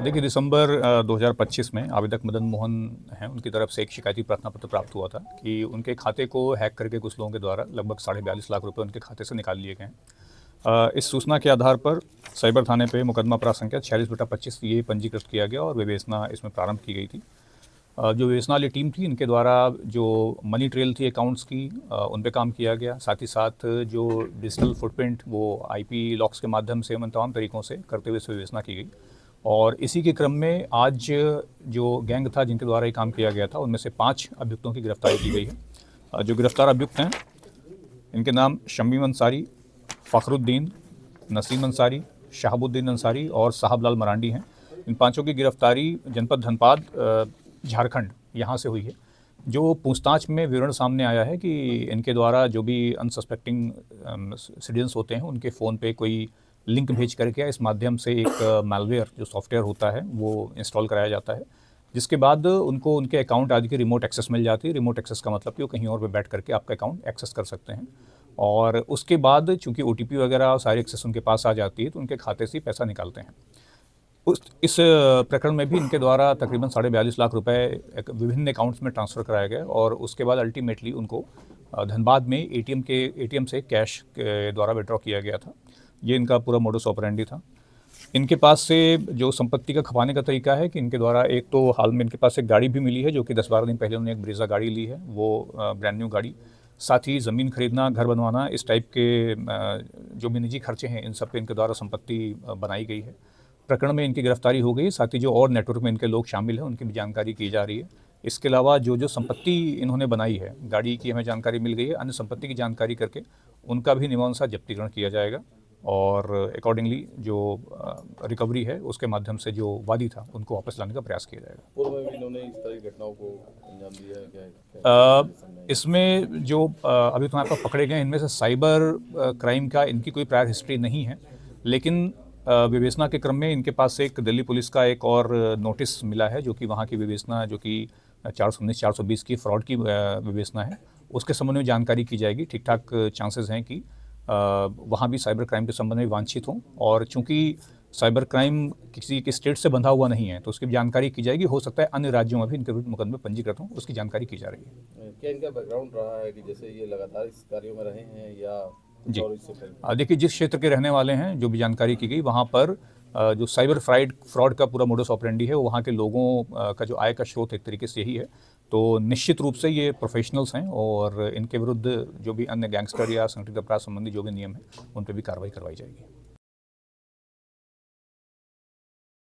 देखिए दिसंबर 2025 में आवेदक मदन मोहन हैं, उनकी तरफ से एक शिकायती प्रार्थना पत्र प्राप्त हुआ था कि उनके खाते को हैक करके कुछ लोगों के द्वारा लगभग 42.5 लाख रुपए उनके खाते से निकाल लिए गए हैं। इस सूचना के आधार पर साइबर थाने पे मुकदमा अपराध संख्या 46/25 ये पंजीकृत किया गया और विवेचना इसमें प्रारंभ की गई थी। जो विवेचना वाली टीम थी, इनके द्वारा जो मनी ट्रेल थी अकाउंट्स की, उन पे काम किया गया। साथ ही साथ जो डिजिटल फुटप्रिंट वो आईपी लॉक्स के माध्यम से उन तमाम तरीकों से करते हुए विवेचना की गई। और इसी के क्रम में आज जो गैंग था जिनके द्वारा ये काम किया गया था, उनमें से 5 अभियुक्तों की गिरफ्तारी की गई है। जो गिरफ्तार अभियुक्त हैं, इनके नाम शमीम अंसारी, फ़खरुद्दीन, नसीम अंसारी, शहाबुद्दीन अंसारी और साहबलाल मरांडी हैं। इन पांचों की गिरफ्तारी जनपद धनबाद झारखंड यहाँ से हुई है। जो पूछताछ में विवरण सामने आया है कि इनके द्वारा जो भी अनसस्पेक्टिंग सिटीजन्स होते हैं, उनके फ़ोन पे कोई लिंक भेज करके इस माध्यम से एक मैलवेयर जो सॉफ्टवेयर होता है वो इंस्टॉल कराया जाता है, जिसके बाद उनको उनके अकाउंट आदि की रिमोट एक्सेस मिल जाती है। रिमोट एक्सेस का मतलब कि वो कहीं और पे बैठ करके आपका अकाउंट एक्सेस कर सकते हैं। और उसके बाद चूंकि ओटीपी वगैरह सारी एक्सेस उनके पास आ जाती है, तो उनके खाते से पैसा निकालते हैं। इस प्रकरण में भी इनके द्वारा तकरीबन 42.5 लाख रुपए विभिन्न अकाउंट्स में ट्रांसफ़र कराया गया और उसके बाद अल्टीमेटली उनको धनबाद में एटीएम से कैश के द्वारा विड्रॉ किया गया था। ये इनका पूरा मोडस ऑपरेंडी था। इनके पास से जो संपत्ति का खपाने का तरीका है कि इनके द्वारा एक तो हाल में इनके पास एक गाड़ी भी मिली है, जो कि 10-12 दिन पहले उन्होंने एक ब्रेज़ा गाड़ी ली है, वो ब्रांड न्यू गाड़ी। साथ ही ज़मीन खरीदना, घर बनवाना, इस टाइप के जो भी निजी खर्चे हैं, इन सब पे इनके द्वारा संपत्ति बनाई गई है। प्रकरण में इनकी गिरफ्तारी हो गई। साथ ही जो और नेटवर्क में इनके लोग शामिल हैं, उनकी भी जानकारी की जा रही है। इसके अलावा जो संपत्ति इन्होंने बनाई है, गाड़ी की हमें जानकारी मिल गई है, अन्य संपत्ति की जानकारी करके उनका भी नियमानुसार जब्तीकरण किया जाएगा और अकॉर्डिंगली जो रिकवरी है उसके माध्यम से जो वादी था उनको वापस लाने का प्रयास किया जाएगा। पूर्व में भी इन्होंने इस तरह की घटनाओं को अंजाम दिया है क्या? इसमें जो अभी तुम्हारे पास पकड़े गए, इनमें से साइबर क्राइम का इनकी कोई प्रायर हिस्ट्री नहीं है, लेकिन विवेचना के क्रम में इनके पास से एक दिल्ली पुलिस का एक और नोटिस मिला है, जो कि वहाँ की विवेचना जो कि 419-420 की फ्रॉड की विवेचना है, उसके संबंध में जानकारी की जाएगी। ठीक ठाक चांसेस हैं कि वहाँ भी साइबर क्राइम के संबंध में वांछित हों, और चूंकि साइबर क्राइम किसी के स्टेट से बंधा हुआ नहीं है, तो उसकी जानकारी की जाएगी। हो सकता है अन्य राज्यों में भी इनके विरुद्ध मुकदमे पंजीकृत हों, उसकी जानकारी की जा रही है। क्या इनका बैकग्राउंड रहा है कि जैसे ये लगातार इस कार्यों में रहे हैं या जी, और इससे पहले? देखिए जिस क्षेत्र के रहने वाले हैं, जो भी जानकारी की गई, वहाँ पर जो साइबर फ्रॉड का पूरा मोडस ऑपरेंडी है, वो वहाँ के लोगों का जो आय का स्रोत एक तरीके से यही है। तो निश्चित रूप से ये प्रोफेशनल्स हैं और इनके विरुद्ध जो भी अन्य गैंगस्टर या संगठित अपराध संबंधी जो भी नियम है, उन पर भी कार्रवाई करवाई जाएगी।